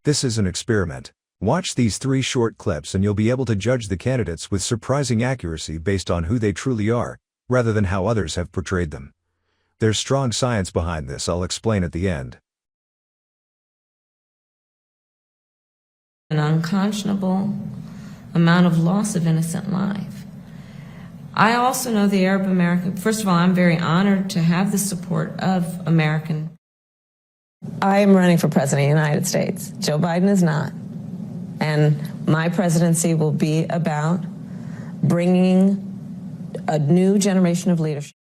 This is an experiment. Watch these 3 short clips and you'll be able to judge the candidates with surprising accuracy based on who they truly are, rather than how others have portrayed them. There's strong science behind this, I'll explain at the end. An unconscionable amount of loss of innocent life. I also know the Arab American, first of all, I'm very honored to have the support of American. I am running for president of the United States. Joe Biden is not. And my presidency will be about bringing a new generation of leadership.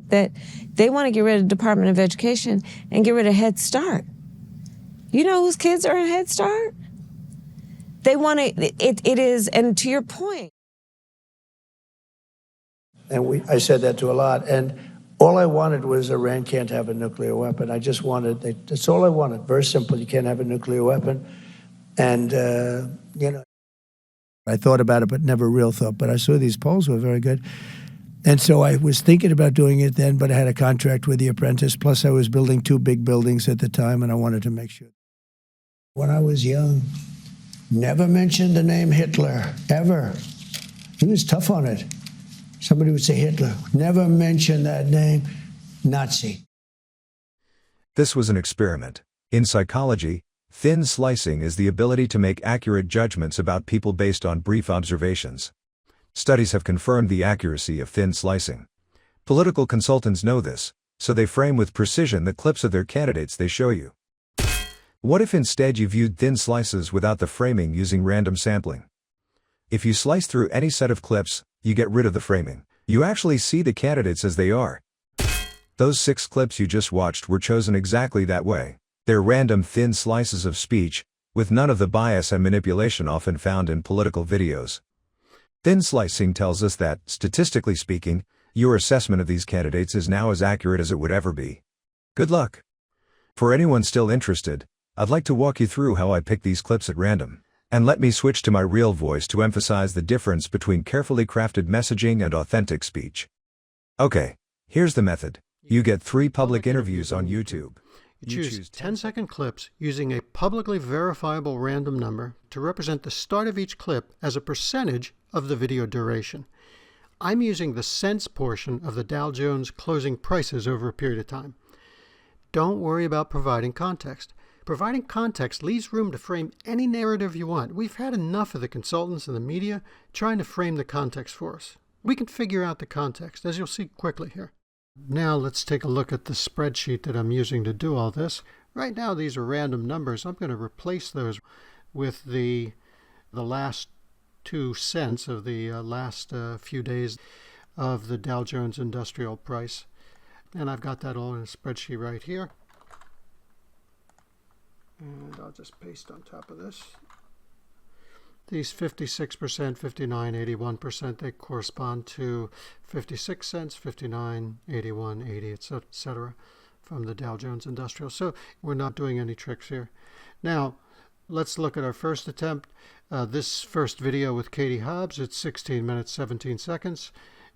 That they want to get rid of the Department of Education and get rid of Head Start. You know whose kids are in Head Start? They want to, it is, and to your point. And I said that to a lot. And all I wanted was Iran can't have a nuclear weapon. I just wanted, that's all I wanted. Very simple. You can't have a nuclear weapon. And, you know, I thought about it, but never real thought. But I saw these polls were very good. And so I was thinking about doing it then, but I had a contract with The Apprentice. Plus, I was building 2 big buildings at the time, and I wanted to make sure. When I was young, never mentioned the name Hitler, ever. He was tough on it. Somebody would say Hitler. Never mention that name, Nazi. This was an experiment. In psychology, thin slicing is the ability to make accurate judgments about people based on brief observations. Studies have confirmed the accuracy of thin slicing. Political consultants know this, so they frame with precision the clips of their candidates they show you. What if instead you viewed thin slices without the framing using random sampling? If you slice through any set of clips, you get rid of the framing. You actually see the candidates as they are. Those 6 clips you just watched were chosen exactly that way. They're random thin slices of speech, with none of the bias and manipulation often found in political videos. Thin slicing tells us that, statistically speaking, your assessment of these candidates is now as accurate as it would ever be. Good luck. For anyone still interested, I'd like to walk you through how I pick these clips at random. And let me switch to my real voice to emphasize the difference between carefully crafted messaging and authentic speech. Okay, here's the method. You get 3 public interviews on YouTube. You choose 10-second clips using a publicly verifiable random number to represent the start of each clip as a percentage of the video duration. I'm using the cents portion of the Dow Jones closing prices over a period of time. Don't worry about providing context. Providing context leaves room to frame any narrative you want. We've had enough of the consultants and the media trying to frame the context for us. We can figure out the context, as you'll see quickly here. Now let's take a look at the spreadsheet that I'm using to do all this. Right now these are random numbers. I'm going to replace those with the last 2 cents of the last few days of the Dow Jones Industrial Price. And I've got that all in a spreadsheet right here. And I'll just paste on top of this. These 56%, 59, 81%, they correspond to 56 cents, 59, 81, 80, etc. from the Dow Jones Industrial. So we're not doing any tricks here. Now, let's look at our first attempt. This first video with Katie Hobbs, it's 16 minutes, 17 seconds.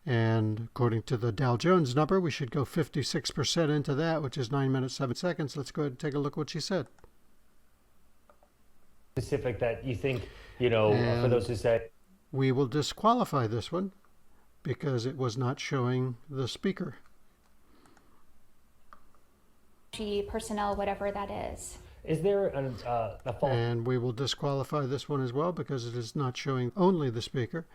And according to the Dow Jones number, we should go 56% into that, which is 9 minutes, 7 seconds. Let's go ahead and take a look at what she said. Specific that you think, you know, for those who say. We will disqualify this one because it was not showing the speaker. Personnel, whatever that is. Is there a fault? And we will disqualify this one as well because it is not showing only the speaker.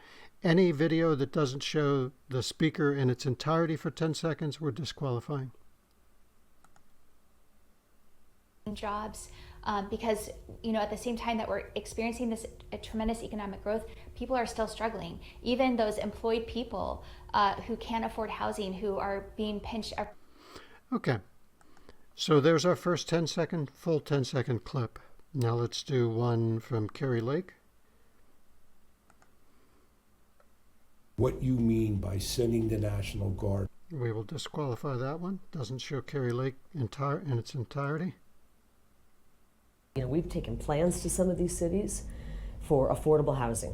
Any video that doesn't show the speaker in its entirety for 10 seconds, we're disqualifying. Jobs, because, you know, at the same time that we're experiencing this tremendous economic growth, people are still struggling. Even those employed people who can't afford housing, who are being pinched. Okay, so there's our first full 10-second clip. Now let's do one from Kari Lake. What you mean by sending the National Guard. We will disqualify that one. Doesn't show Kari Lake in its entirety. You know, we've taken plans to some of these cities for affordable housing.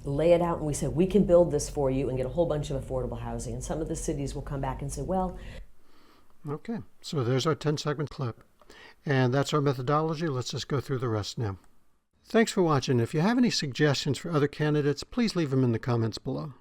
Lay it out and we said, we can build this for you and get a whole bunch of affordable housing. And some of the cities will come back and say, well. Okay, so there's our 10-second clip. And that's our methodology. Let's just go through the rest now. Thanks for watching. If you have any suggestions for other candidates, please leave them in the comments below.